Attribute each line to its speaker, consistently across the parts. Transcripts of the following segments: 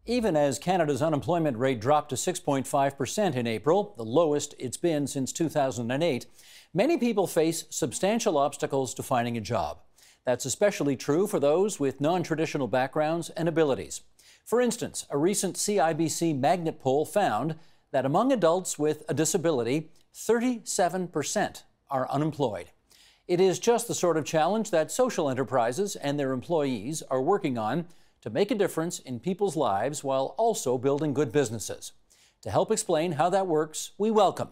Speaker 1: Even as Canada's unemployment rate dropped to 6.5% in April, the lowest it's been since 2008, many people face substantial obstacles to finding a job. That's especially true for those with non-traditional backgrounds and abilities. For instance, a recent CIBC Magnet poll found that among adults with a disability, 37% are unemployed. It is just the sort of challenge that social enterprises and their employees are working on to make a difference in people's lives while also building good businesses. To help explain how that works, we welcome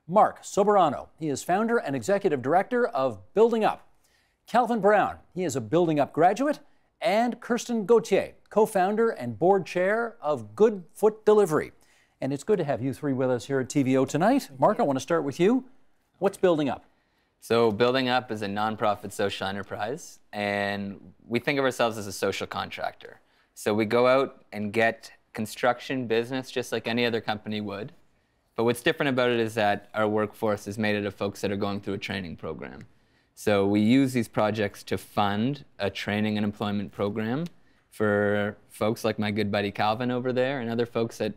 Speaker 1: Mark Soberano. He is founder and executive director of Building Up. Calvin Brown, he is a Building Up graduate, and Kirsten Gauthier, co-founder and board chair of Good Foot Delivery. And it's good to have you three with us here at TVO tonight. Mark, I want to start with you. What's Building Up?
Speaker 2: So Building Up is a nonprofit social enterprise, and we think of ourselves as a social contractor. So we go out and get construction business just like any other company would. But what's different about it is that our workforce is made out of folks that are going through a training program. So we use these projects to fund a training and employment program for folks like my good buddy Calvin over there and other folks that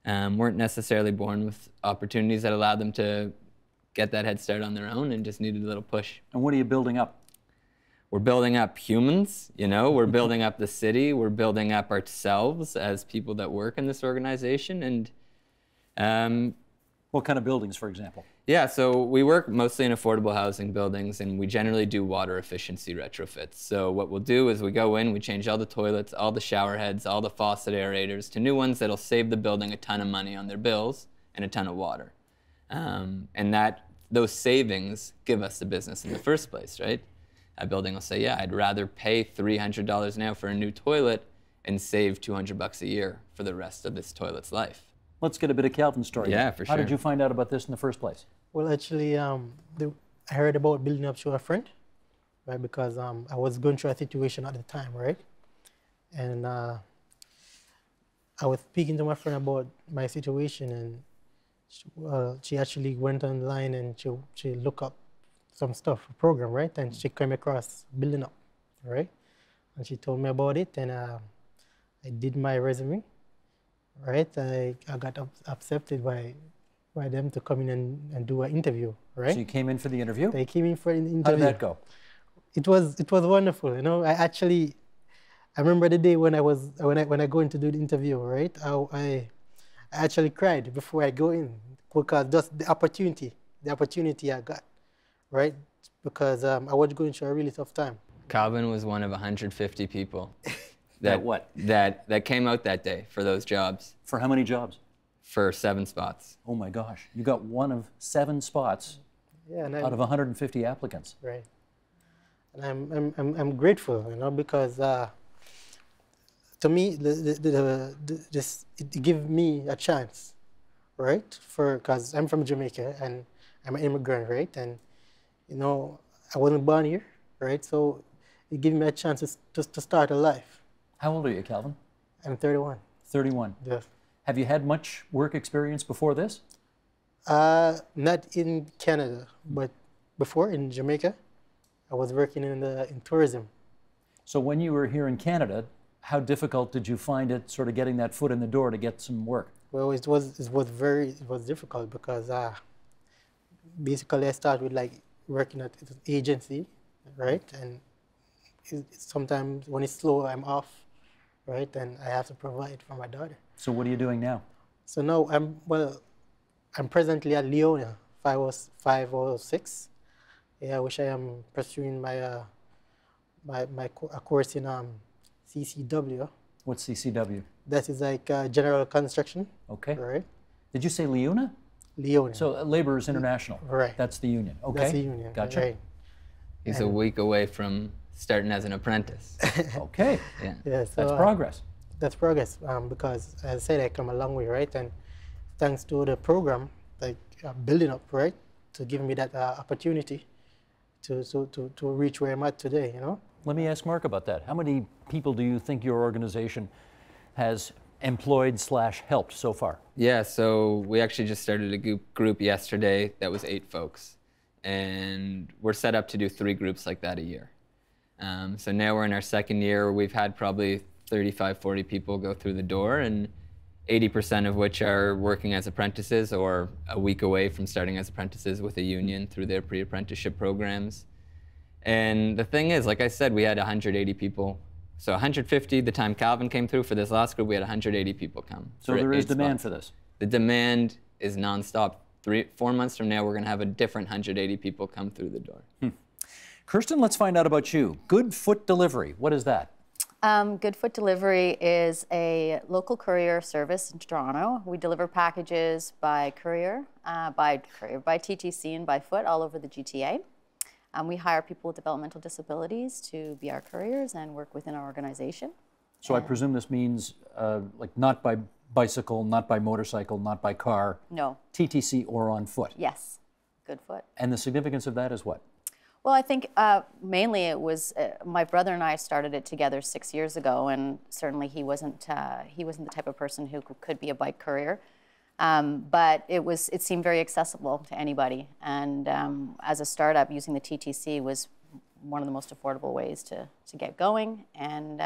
Speaker 2: weren't necessarily born with opportunities that allowed them to get that head start on their own and just needed a little push.
Speaker 1: And what are you building up?
Speaker 2: We're building up humans, we're building up the city, we're building up ourselves as people that work in this organization. And
Speaker 1: what kind of buildings, for example?
Speaker 2: Yeah, so we work mostly in affordable housing buildings, and we generally do water efficiency retrofits. So what we'll do is we go in, we change all the toilets, all the shower heads, all the faucet aerators to new ones that'll save the building a ton of money on their bills and a ton of water. And those savings give us the business in the first place, right? A building will say, yeah, I'd rather pay $300 now for a new toilet and save $200 a year for the rest of this toilet's life.
Speaker 1: Let's get a bit of Calvin's story.
Speaker 2: Yeah, for sure.
Speaker 1: How did you find out about this in the first place?
Speaker 3: Well, actually, I heard about Building Up through a friend, right? Because I was going through a situation at the time, right? And I was speaking to my friend about my situation, and she actually went online and she looked up some stuff, a program, right? And she came across Building Up, right? And she told me about it, and I did my resume, right? I got accepted by them to come in and do an interview, right?
Speaker 1: So you came in for the interview?
Speaker 3: They came in for an interview.
Speaker 1: How did that go?
Speaker 3: It was wonderful, I remember the day when I go in to do the interview, right? I actually cried before I go in because just the opportunity I got, right? Because I was going through a really tough time.
Speaker 2: Calvin was one of 150 people
Speaker 1: that
Speaker 2: came out that day for those jobs.
Speaker 1: For how many jobs?
Speaker 2: For 7 spots.
Speaker 1: Oh my gosh, you got one of 7 spots out of 150 applicants.
Speaker 3: Right. And I'm grateful, because to me, it gave me a chance, right? Because I'm from Jamaica and I'm an immigrant, right? And I wasn't born here, right? So it gave me a chance to start a life.
Speaker 1: How old are you, Calvin?
Speaker 3: I'm 31.
Speaker 1: 31.
Speaker 3: Yes.
Speaker 1: Have you had much work experience before this?
Speaker 3: Not in Canada, but before in Jamaica, I was working in tourism.
Speaker 1: So when you were here in Canada, how difficult did you find it, sort of getting that foot in the door to get some work?
Speaker 3: Well, it was difficult because basically I started with working at an agency, right? And sometimes when it's slow, I'm off, right? And I have to provide for my daughter.
Speaker 1: So what are you doing now?
Speaker 3: So now I'm presently at Leona 506. Yeah, which I am pursuing my a course in CCW.
Speaker 1: What's CCW?
Speaker 3: That is general construction.
Speaker 1: Okay.
Speaker 3: Right.
Speaker 1: Did you say Leona?
Speaker 3: Leona.
Speaker 1: So Laborers International.
Speaker 3: Right.
Speaker 1: That's the union. Okay.
Speaker 3: That's the union.
Speaker 1: Gotcha.
Speaker 3: Right.
Speaker 2: He's a week away from starting as an apprentice.
Speaker 1: Okay.
Speaker 2: Yeah.
Speaker 3: Yeah. So,
Speaker 1: that's progress.
Speaker 3: That's progress because, as I said, I come a long way, right? And thanks to the program, Building Up, right, to give me that opportunity to reach where I'm at today,
Speaker 1: Let me ask Mark about that. How many people do you think your organization has employed/helped so far?
Speaker 2: Yeah, so we actually just started a group yesterday that was 8 folks. And we're set up to do 3 groups like that a year. So now we're in our 2nd year. We've had probably 35, 40 people go through the door, and 80% of which are working as apprentices or a week away from starting as apprentices with a union through their pre-apprenticeship programs. And the thing is, like I said, we had 180 people. So 150 the time Calvin came through. For this last group, we had 180 people come.
Speaker 1: So there is demand for this?
Speaker 2: The demand is nonstop. 4 months from now, we're going to have a different 180 people come through the door.
Speaker 1: Kirsten, let's find out about you. Good Foot Delivery, what is that?
Speaker 4: Good Foot Delivery is a local courier service in Toronto. We deliver packages by courier, by TTC and by foot all over the GTA. We hire people with developmental disabilities to be our couriers and work within our organization.
Speaker 1: So I presume this means like not by bicycle, not by motorcycle, not by car.
Speaker 4: No.
Speaker 1: TTC or on foot.
Speaker 4: Yes, Good Foot.
Speaker 1: And the significance of that is what?
Speaker 4: Well, I think mainly it was my brother and I started it together 6 years ago, and certainly he wasn't the type of person who could be a bike courier, but it seemed very accessible to anybody, and as a startup, using the TTC was one of the most affordable ways to get going, and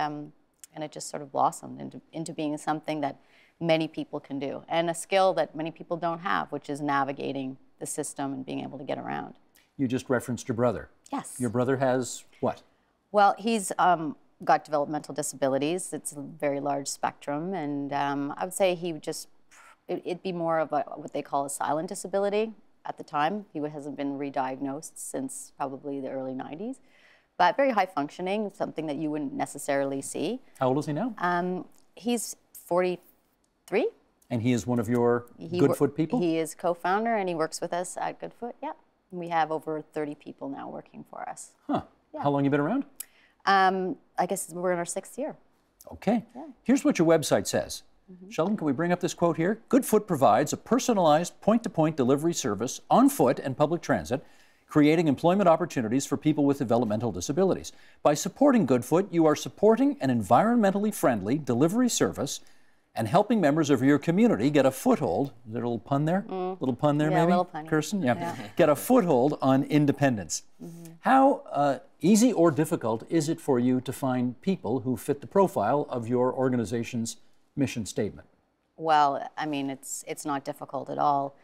Speaker 4: it just sort of blossomed into being something that many people can do, and a skill that many people don't have, which is navigating the system and being able to get around.
Speaker 1: You just referenced your brother.
Speaker 4: Yes.
Speaker 1: Your brother has what?
Speaker 4: Well, he's got developmental disabilities. It's a very large spectrum, and I would say it'd be more of what they call a silent disability at the time. He hasn't been re-diagnosed since probably the early 90s, but very high functioning, something that you wouldn't necessarily see.
Speaker 1: How old is he now?
Speaker 4: He's 43.
Speaker 1: And he is one of your Good Foot people?
Speaker 4: He is co-founder, and he works with us at Good Foot, yeah. We have over 30 people now working for us.
Speaker 1: Huh.
Speaker 4: Yeah.
Speaker 1: How long have you been around?
Speaker 4: I guess we're in our 6th year.
Speaker 1: Okay. Yeah. Here's what your website says. Sheldon, can we bring up this quote here? Good Foot provides a personalized point-to-point delivery service on foot and public transit, creating employment opportunities for people with developmental disabilities. By supporting Good Foot, you are supporting an environmentally friendly delivery service and helping members of your community get a foothold. Is there a little pun there? Little pun there,
Speaker 4: yeah,
Speaker 1: maybe?
Speaker 4: A little pun.
Speaker 1: Kirsten? Yeah. Get a foothold on independence. How easy or difficult is it for you to find people who fit the profile of your organization's mission statement?
Speaker 4: Well, I mean, it's not difficult at all.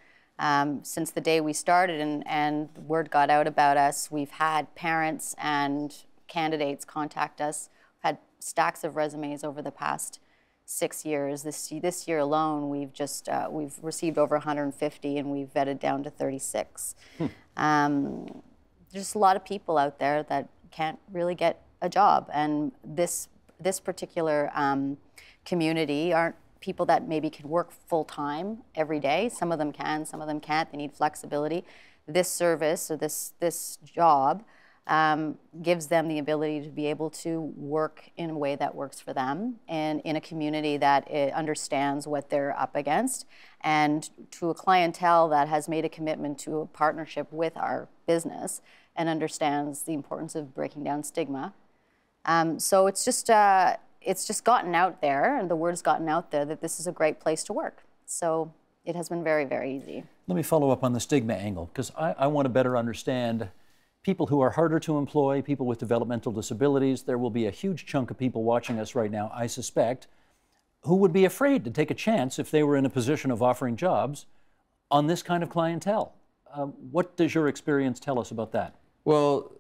Speaker 4: Since the day we started and the word got out about us, we've had parents and candidates contact us. We've had stacks of resumes over the past 6 years. This year alone, we've received over 150, and we've vetted down to 36. There's a lot of people out there that can't really get a job, and this particular community aren't people that maybe can work full-time every day. Some of them can, some of them can't. They need flexibility. This service or this job gives them the ability to be able to work in a way that works for them and in a community that understands what they're up against, and to a clientele that has made a commitment to a partnership with our business and understands the importance of breaking down stigma. So it's just gotten out there, and the word's gotten out there that this is a great place to work. So it has been very, very easy. Let
Speaker 1: me follow up on the stigma angle, because I want to better understand people who are harder to employ, people with developmental disabilities. There will be a huge chunk of people watching us right now, I suspect, who would be afraid to take a chance if they were in a position of offering jobs on this kind of clientele. What does your experience tell us about that?
Speaker 2: Well,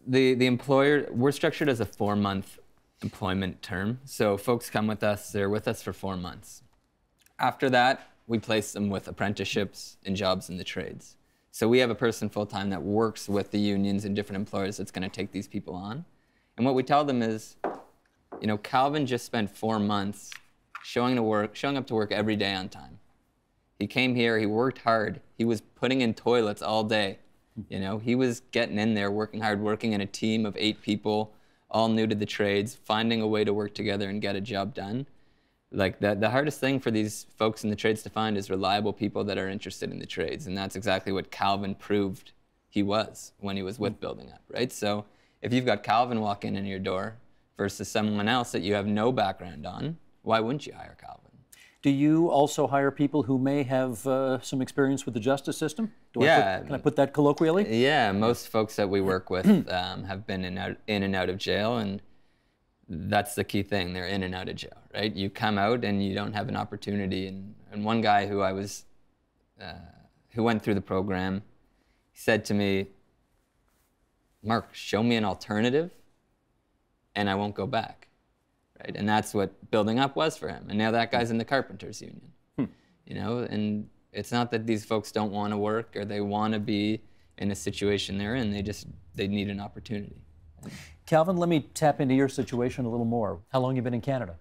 Speaker 2: the employer, we're structured as a 4-month employment term. So folks come with us, they're with us for 4 months. After that, we place them with apprenticeships and jobs in the trades. So we have a person full-time that works with the unions and different employers that's going to take these people on. And what we tell them is, you know, Calvin just spent 4 months showing up to work every day on time. He came here, he worked hard. He was putting in toilets all day. You know, he was getting in there, working hard, working in a team of 8 people, all new to the trades, finding a way to work together and get a job done. Like the hardest thing for these folks in the trades to find is reliable people that are interested in the trades, and that's exactly what Calvin proved he was when he was with Building Up, right? So if you've got Calvin walking in your door versus someone else that you have no background on, why wouldn't you hire Calvin?
Speaker 1: Do you also hire people who may have some experience with the justice system? Can I put that colloquially?
Speaker 2: Yeah, most folks that we work with have been in and out of jail, and that's the key thing. They're in and out of jail, right? You come out and you don't have an opportunity. And one guy who who went through the program, he said to me, "Mark, show me an alternative and I won't go back." Right? And that's what building up was for him. And now that guy's in the carpenters union. You know, and it's not that these folks don't want to work or they want to be in a situation they're in. They need an opportunity.
Speaker 1: Calvin, let me tap into your situation a little more. How long have you been in Canada?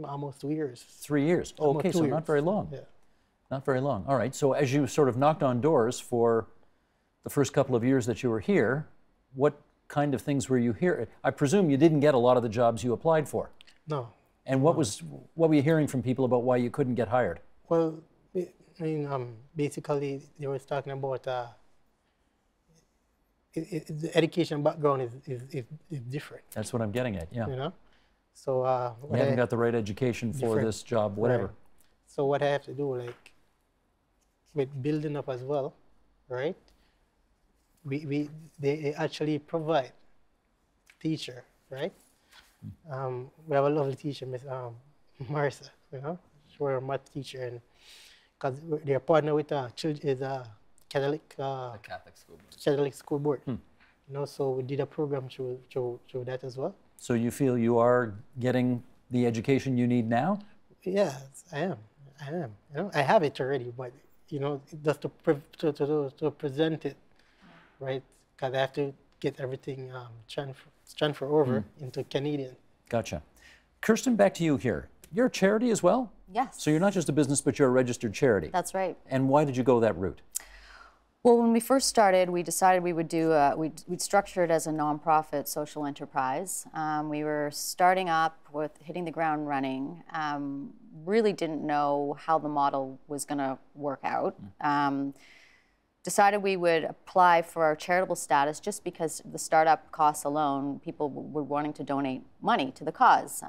Speaker 3: Almost 2 years.
Speaker 1: 3 years.
Speaker 3: Almost
Speaker 1: Okay,
Speaker 3: 2
Speaker 1: so
Speaker 3: years.
Speaker 1: not very long.
Speaker 3: Yeah.
Speaker 1: Not very long. All right, so as you sort of knocked on doors for the first couple of years that you were here, what kind of things were you hearing? I presume you didn't get a lot of the jobs you applied for.
Speaker 3: No.
Speaker 1: And what were you hearing from people about why you couldn't get hired?
Speaker 3: Well, I mean, basically, they were talking about the education background is different.
Speaker 1: That's what I'm getting at, yeah.
Speaker 3: You know, so
Speaker 1: You haven't got the right education for
Speaker 3: different.
Speaker 1: this job, whatever.
Speaker 3: Right. So what I have to do, like, with building up as well, right? They actually provide teacher, right? We have a lovely teacher, Miss Marissa. You know, she's a math teacher, and because they're partnered with Catholic
Speaker 2: Catholic school board.
Speaker 3: Catholic school board. You know, so we did a program through that as well.
Speaker 1: So you feel you are getting the education you need now?
Speaker 3: Yes, I am. You know, I have it already, but you know, just to present it, right? Because I have to get everything transfer over into Canadian.
Speaker 1: Gotcha. Kirsten, back to you here. You're a charity as well?
Speaker 4: Yes.
Speaker 1: So you're not just a business, but you're a registered charity.
Speaker 4: That's right.
Speaker 1: And why did you go that route?
Speaker 4: Well, when we first started, we decided we would do, we'd structure it as a nonprofit social enterprise. We were starting up with hitting the ground running, really didn't know how the model was going to work out. Decided we would apply for our charitable status just because the startup costs alone, people were wanting to donate money to the cause.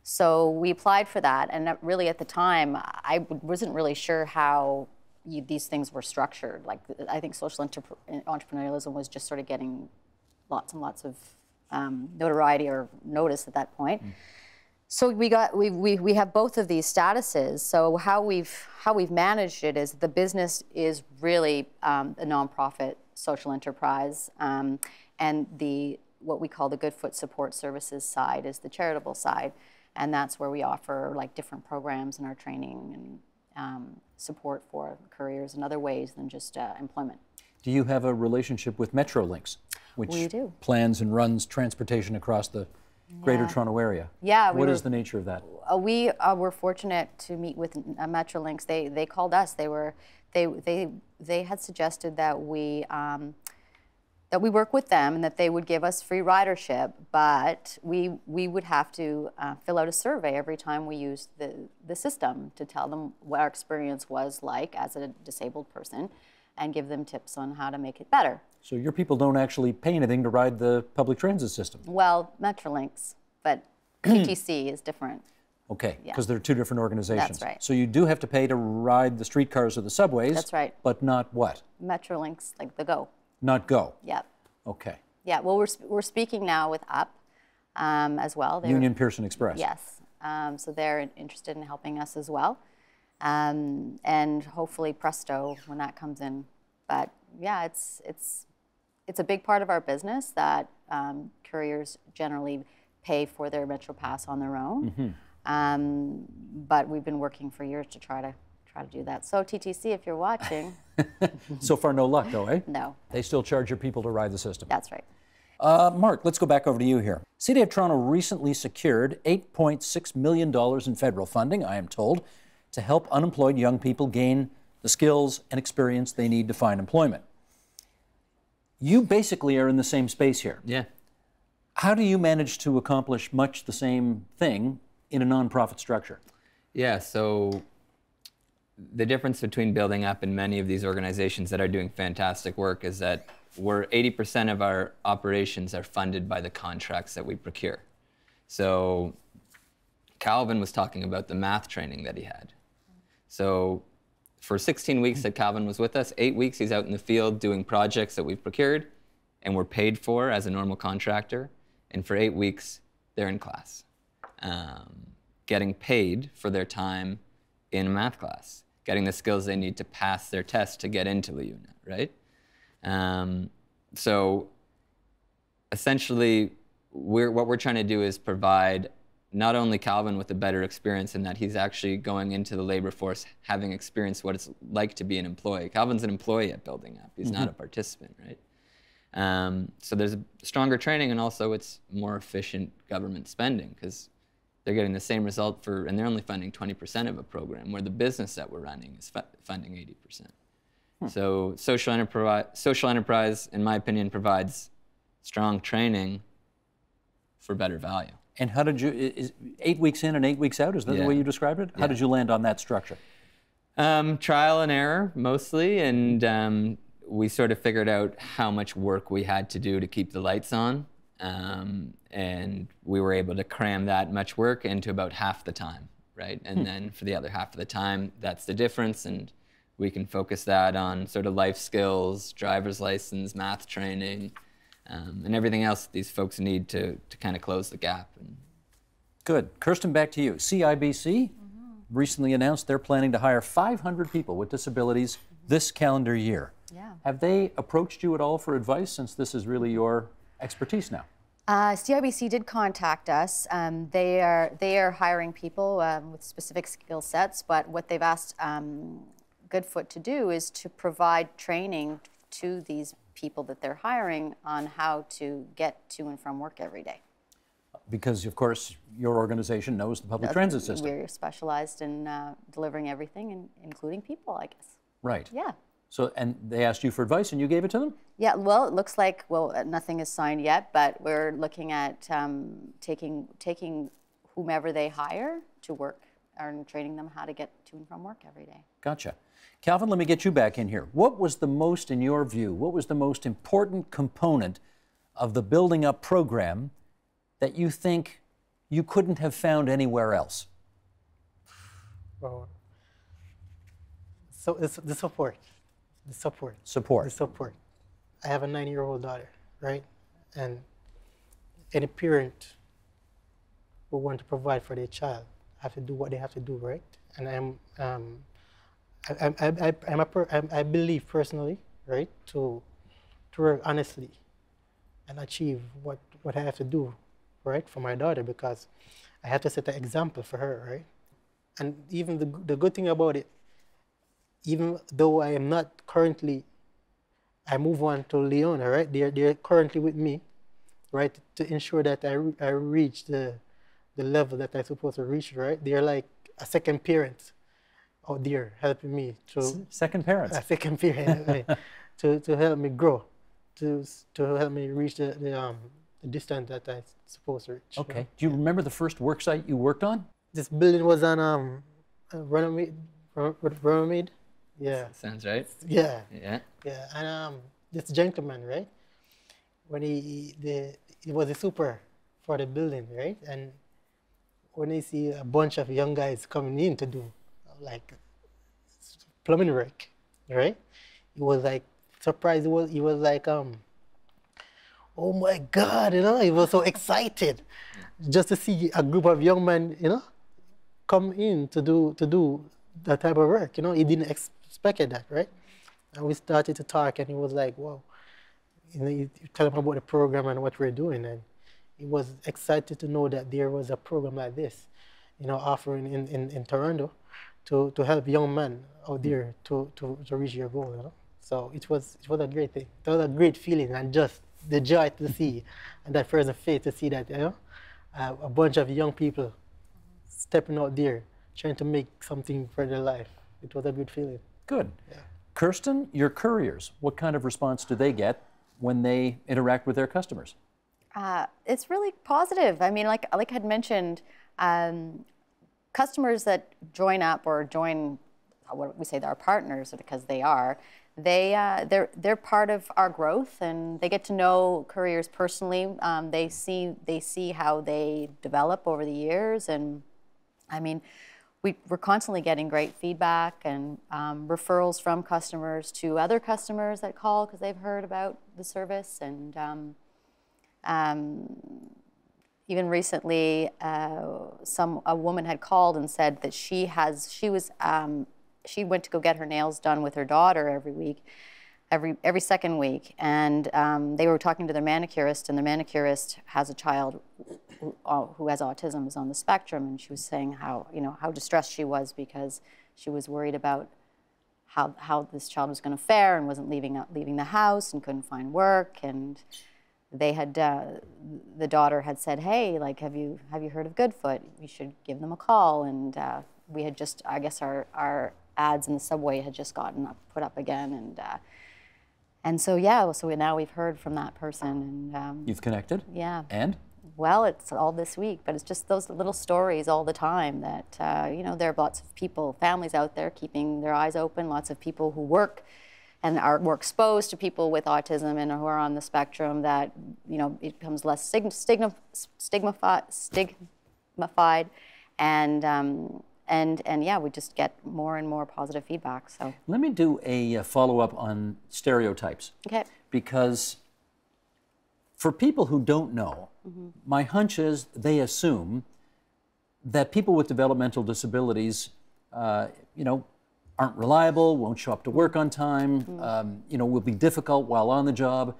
Speaker 4: So we applied for that, and really at the time, I wasn't really sure how these things were structured. Like, I think social entrepreneurialism was just sort of getting lots and lots of notoriety or notice at that point. So we have both of these statuses. So how we've managed it is the business is really a nonprofit social enterprise, and what we call the Good Foot Support Services side is the charitable side, and that's where we offer like different programs in our training and support for couriers in other ways than just employment. Do
Speaker 1: you have a relationship with Metrolinx, which plans and runs transportation across the Greater Toronto area? Yeah. What is the nature of that?
Speaker 4: We were fortunate to meet with Metrolinx. They called us. They had suggested that we work with them and that they would give us free ridership, but we would have to fill out a survey every time we used the system to tell them what our experience was like as a disabled person and give them tips on how to make it better.
Speaker 1: So your people don't actually pay anything to ride the public transit system?
Speaker 4: Well, Metrolinx, but TTC is different.
Speaker 1: Okay, because they're two different organizations.
Speaker 4: That's right.
Speaker 1: So you do have to pay to ride the streetcars or the subways.
Speaker 4: That's right.
Speaker 1: But not what?
Speaker 4: Metrolinx, like the GO.
Speaker 1: Not GO?
Speaker 4: Yep.
Speaker 1: Okay.
Speaker 4: Yeah, well, we're speaking now with UP as well.
Speaker 1: Union Pearson Express.
Speaker 4: Yes. So they're interested in helping us as well. And hopefully Presto when that comes in. But yeah, it's a big part of our business that couriers generally pay for their Metro Pass on their own. But we've been working for years to try to do that. So TTC, if you're watching.
Speaker 1: So far, no luck, though, eh?
Speaker 4: No.
Speaker 1: They still charge your people to ride the system.
Speaker 4: That's right.
Speaker 1: Mark, let's go back over to you here. City of Toronto recently secured $8.6 million in federal funding, I am told, to help unemployed young people gain the skills and experience they need to find employment. You basically are in the same space here.
Speaker 2: Yeah.
Speaker 1: How do you manage to accomplish much the same thing in a nonprofit structure?
Speaker 2: Yeah, so the difference between building up and many of these organizations that are doing fantastic work is that 80% of our operations are funded by the contracts that we procure. So Calvin was talking about the math training that he had. So for 16 weeks that Calvin was with us, 8 weeks he's out in the field doing projects that we've procured and we're paid for as a normal contractor. And for 8 weeks, they're in class, getting paid for their time in a math class, getting the skills they need to pass their test to get into the unit, right? So essentially, what we're trying to do is provide not only Calvin with a better experience in that he's actually going into the labor force, having experienced what it's like to be an employee. Calvin's an employee at Building Up. He's not a participant, right? So there's a stronger training, and also it's more efficient government spending because they're getting the same result and they're only funding 20% of a program, where the business that we're running is funding 80%. So social enterprise, in my opinion, provides strong training for better value.
Speaker 1: And how did you, 8 weeks in and 8 weeks out, is that the way you described it? How did you land on that structure?
Speaker 2: Trial and error, mostly, and we sort of figured out how much work we had to do to keep the lights on, and we were able to cram that much work into about half the time, right? And then for the other half of the time, that's the difference, and we can focus that on sort of life skills, driver's license, math training, and everything else that these folks need to kind of close the gap.
Speaker 1: Good. Kirsten, back to you. CIBC recently announced they're planning to hire 500 people with disabilities this calendar year.
Speaker 4: Yeah.
Speaker 1: Have they approached you at all for advice, since this is really your expertise now?
Speaker 4: CIBC did contact us. They are hiring people with specific skill sets, but what they've asked Goodfoot to do is to provide training to these people that they're hiring on how to get to and from work every day.
Speaker 1: Because, of course, your organization knows the public transit system.
Speaker 4: We're specialized in delivering everything, including people, I guess.
Speaker 1: Right.
Speaker 4: Yeah.
Speaker 1: So, and they asked you for advice and you gave it to them?
Speaker 4: Yeah, well, it looks like, nothing is signed yet, but we're looking at taking whomever they hire to work and training them how to get to and from work every day.
Speaker 1: Gotcha. Calvin, let me get you back in here. What was the most, in your view, what was the most important component of the Building Up program that you think you couldn't have found anywhere else?
Speaker 3: Well, so it's the support. The support.
Speaker 1: Support.
Speaker 3: The support. I have a 9-year-old daughter, right? And any parent who want to provide for their child have to do what they have to do, right? And I believe personally, right, to work honestly and achieve what I have to do, right, for my daughter, because I have to set an example for her, right? And even the good thing about it, even though I am not currently, I move on to Leona, right? They're currently with me, right, to ensure that I reach the level that I'm supposed to reach, right? They're like a second parent out there helping me to
Speaker 1: second parents.
Speaker 3: A second parent, right, to help me grow, to help me reach the distance that I'm supposed to reach.
Speaker 1: Okay.
Speaker 3: Right?
Speaker 1: Do you remember the first work site you worked on?
Speaker 3: This building was on Runnymede. Yeah.
Speaker 2: Sounds right.
Speaker 3: Yeah.
Speaker 2: Yeah.
Speaker 3: Yeah. And this gentleman, right? When he was a super for the building, right? And when he see a bunch of young guys coming in to do like plumbing work, right? He was like surprised. He was like, oh my God, you know, he was so excited just to see a group of young men, you know, come in to do that type of work. You know, he didn't expect that, right? And we started to talk, and he was like, wow. You know, you tell him about the program and what we're doing, and he was excited to know that there was a program like this, you know, offering in Toronto to help young men out there to reach your goal, you know. So it was a great thing. It was a great feeling, and just the joy to see, and that person's face to see that, you know, a bunch of young people stepping out there, trying to make something for their life. It was a good feeling.
Speaker 1: Good.
Speaker 3: Yeah.
Speaker 1: Kirsten, your couriers, what kind of response do they get when they interact with their customers?
Speaker 4: It's really positive. I mean, like I had mentioned, customers that join up or join what we say they're our partners, because they are, they're part of our growth, and they get to know couriers personally. They see how they develop over the years, and I mean, we're constantly getting great feedback and referrals from customers to other customers that call because they've heard about the service, and even recently, a woman had called and said that she went to go get her nails done with her daughter every week, every second week, and they were talking to their manicurist, and the manicurist has a child who has autism, is on the spectrum, and she was saying how distressed she was because she was worried about how this child was going to fare and wasn't leaving the house and couldn't find work. And they had the daughter had said, "Hey, like, have you heard of Goodfoot? You should give them a call." And we had just, I guess, our ads in the subway had just gotten put up again, and so now we've heard from that person, and
Speaker 1: You've connected?
Speaker 4: Yeah.
Speaker 1: And?
Speaker 4: Well, it's all this week, but it's just those little stories all the time that, there are lots of people, families out there keeping their eyes open, lots of people who work and are more exposed to people with autism and who are on the spectrum, that, it becomes less stigmatized, and yeah, we just get more and more positive feedback. So
Speaker 1: let me do a follow-up on stereotypes.
Speaker 4: Okay.
Speaker 1: Because for people who don't know, my hunch is they assume that people with developmental disabilities, aren't reliable, won't show up to work on time, will be difficult while on the job.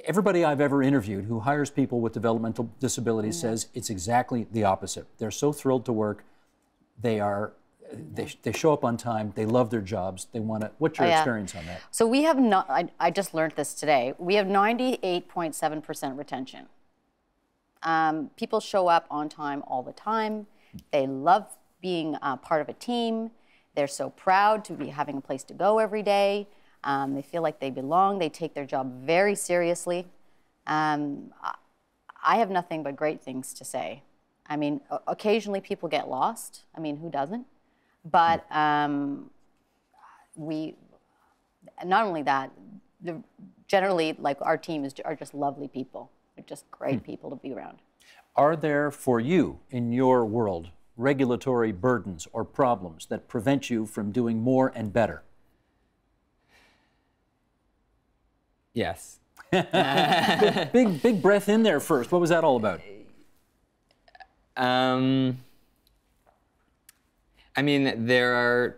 Speaker 1: Everybody I've ever interviewed who hires people with developmental disabilities says it's exactly the opposite. They're so thrilled to work. They show up on time. They love their jobs. They want to. What's your experience on that?
Speaker 4: So we have not. I just learned this today. We have 98.7% retention. People show up on time all the time. They love being part of a team. They're so proud to be having a place to go every day. They feel like they belong. They take their job very seriously. I have nothing but great things to say. I mean, occasionally people get lost. I mean, who doesn't? But we, not only that, generally, like, our team are just lovely people. They're just great people to be around.
Speaker 1: Are there, for you, in your world, regulatory burdens or problems that prevent you from doing more and better?
Speaker 2: Yes.
Speaker 1: Big breath in there first. What was that all about?
Speaker 2: I mean, there are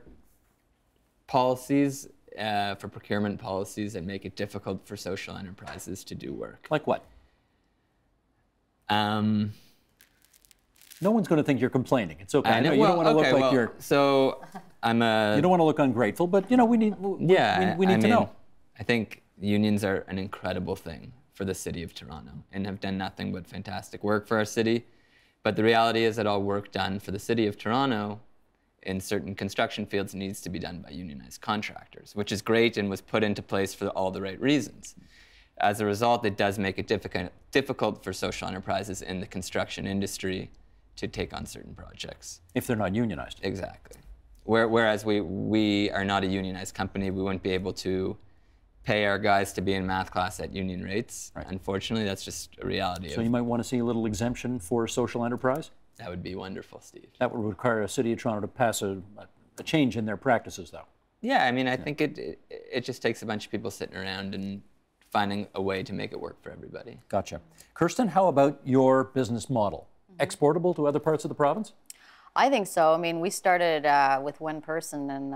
Speaker 2: policies for procurement policies that make it difficult for social enterprises to do work.
Speaker 1: Like what? No one's going to think you're complaining. It's okay. I know you don't want to look like you're.
Speaker 2: So I'm a.
Speaker 1: You don't want to look ungrateful, but we need. We need to know.
Speaker 2: I think unions are an incredible thing for the city of Toronto and have done nothing but fantastic work for our city. But the reality is that all work done for the city of Toronto in certain construction fields needs to be done by unionized contractors, which is great and was put into place for all the right reasons. As a result, it does make it difficult for social enterprises in the construction industry to take on certain projects.
Speaker 1: If they're not unionized.
Speaker 2: Exactly. Whereas we are not a unionized company, we wouldn't be able to pay our guys to be in math class at union rates. Right. Unfortunately, that's just a reality.
Speaker 1: So you might want to see a little exemption for social enterprise?
Speaker 2: That would be wonderful, Steve.
Speaker 1: That would require a city of Toronto to pass a change in their practices, though.
Speaker 2: Yeah, I mean, I think it just takes a bunch of people sitting around and finding a way to make it work for everybody.
Speaker 1: Gotcha. Kirsten, how about your business model? Exportable to other parts of the province?
Speaker 4: I think so. I mean, we started with one person and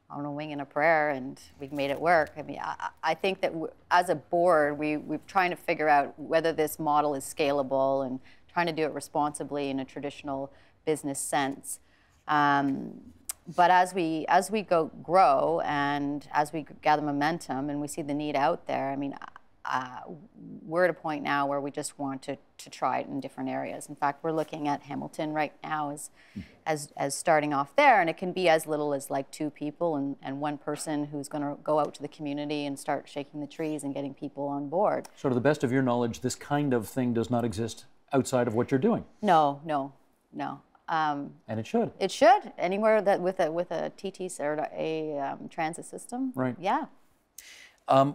Speaker 4: on a wing and a prayer, and we've made it work. I mean, I think that as a board, we're trying to figure out whether this model is scalable and trying to do it responsibly in a traditional business sense. But as we grow and as we gather momentum and we see the need out there, I mean, we're at a point now where we just want to try it in different areas. In fact, we're looking at Hamilton right now as starting off there, and it can be as little as like 2 people and one person who's going to go out to the community and start shaking the trees and getting people on board.
Speaker 1: So to the best of your knowledge, this kind of thing does not exist outside of what you're doing?
Speaker 4: No.
Speaker 1: And it should.
Speaker 4: It should. Anywhere that with a TT or a transit system.
Speaker 1: Right.
Speaker 4: Yeah.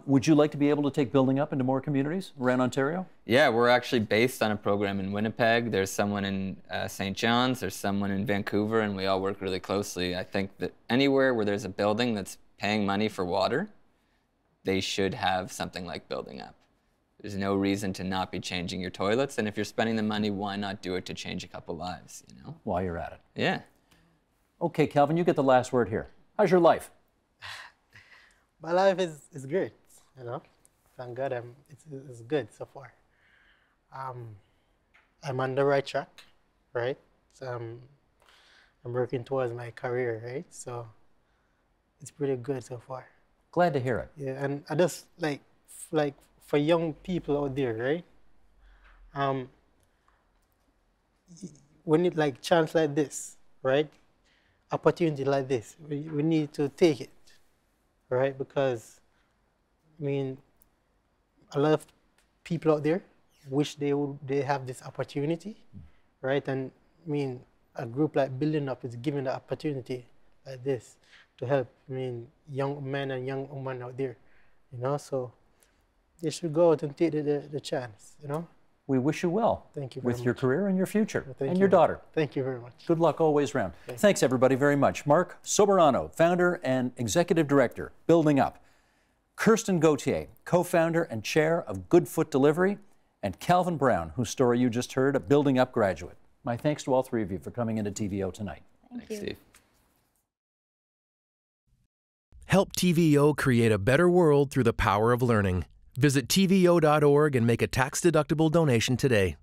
Speaker 1: Would you like to be able to take building up into more communities around Ontario?
Speaker 2: Yeah, we're actually based on a program in Winnipeg. There's someone in St. John's, there's someone in Vancouver, and we all work really closely. I think that anywhere where there's a building that's paying money for water, they should have something like building up. There's no reason to not be changing your toilets. And if you're spending the money, why not do it to change a couple lives, you know?
Speaker 1: While you're at it.
Speaker 2: Yeah.
Speaker 1: Okay, Calvin, you get the last word here. How's your life?
Speaker 3: My life is great, you know. Thank God it's good so far. I'm on the right track, right? So I'm working towards my career, right? So it's pretty good so far.
Speaker 1: Glad to hear it.
Speaker 3: Yeah, and I just like for young people out there, right? When it like chance like this, right? Opportunity like this, we need to take it, right? Because I mean, a lot of people out there wish they have this opportunity, right? And I mean, a group like Building Up is given the opportunity like this to help, I mean, young men and young women out there, you know. So they should go out and take the chance, you know.
Speaker 1: We wish you well.
Speaker 3: Thank you very
Speaker 1: with your
Speaker 3: much.
Speaker 1: career and your future,
Speaker 3: Thank
Speaker 1: and
Speaker 3: you.
Speaker 1: your daughter.
Speaker 3: Thank you very much.
Speaker 1: Good luck always round. Thanks everybody very much. Mark Soberano, founder and executive director, Building Up. Kirsten Gauthier, co-founder and chair of Good Foot Delivery, and Calvin Brown, whose story you just heard, a Building Up graduate. My thanks to all three of you for coming into TVO tonight.
Speaker 2: Thanks, Steve.
Speaker 5: Help TVO create a better world through the power of learning. Visit TVO.org and make a tax-deductible donation today.